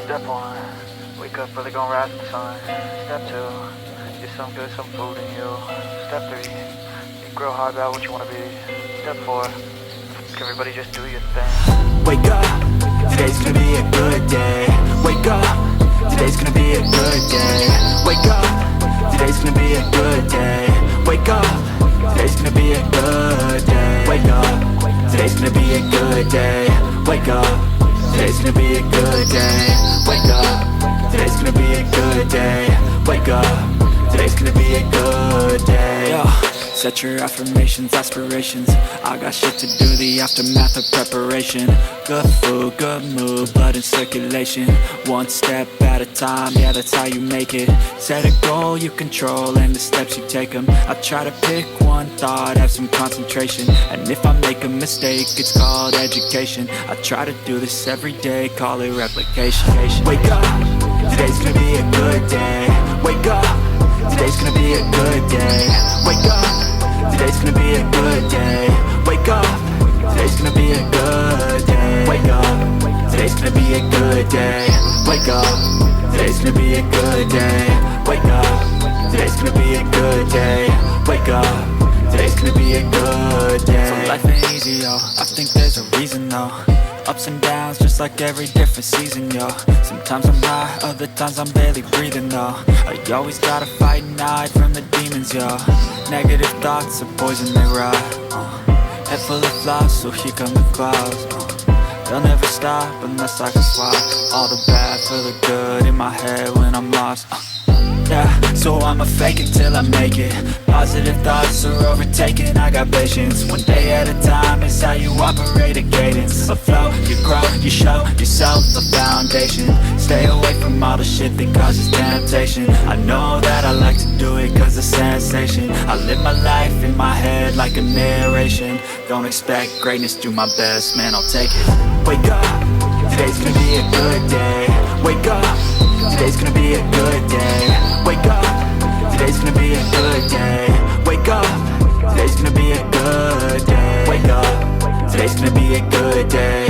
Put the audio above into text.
Step 1, wake up early, gonna rise with the sun. Step 2, get some good, some food in you. Step 3, you grow hard about what you wanna be. Step 4, everybody just do your thing. Wake up, today's gonna be a good day. Wake up, today's gonna be a good day. Wake up, today's gonna be a good day. Wake up, today's gonna be a good day. Wake up, today's gonna be a good day. Wake up, today's gonna be a good day. Wake up, today's gonna be a good day. Wake up, today's gonna be a good day. Yo. Set your affirmations, aspirations. I got shit to do, the aftermath of preparation. Good food, good mood, blood in circulation. One step at a time, yeah, that's how you make it. Set a goal you control and the steps you take them. I try to pick one thought, have some concentration. And if I make a mistake, it's called education. I try to do this every day, call it replication. Wake up, today's gonna be a good day. Wake up, today's gonna be a good day. Wake up, today's gonna be a good day. Wake up, today's gonna be a good day. Wake up, today's gonna be a good day. Wake up, today's gonna be a good day. Wake up, today's gonna be a good day. Wake up, today's gonna be a good day. So life ain't easy, yo, I think there's a reason though. Ups and downs, just like every different season, yo. Sometimes I'm high, other times I'm barely breathing, though. You always gotta fight and hide from the demons, yo. Negative thoughts are poison, they rot. Head full of flies, so here come the clouds. They'll never stop unless I can swap all the bad for the good in my head when I'm lost. Yeah, so I'ma fake it till I make it. Positive thoughts are overtaken, I got patience. One day at a time is how you operate a cadence. A flow, you grow, you show yourself a foundation. Stay away from all the shit that causes temptation. I know that I like to do it cause it's sensation. I live my life in my head like a narration. Don't expect greatness, do my best, man, I'll take it. Wake up, today's gonna be a good day. Wake up, today's gonna be a good day. Wake up, today's gonna be a good day. Wake up, today's gonna be a good day. Wake up, today's gonna be a good day.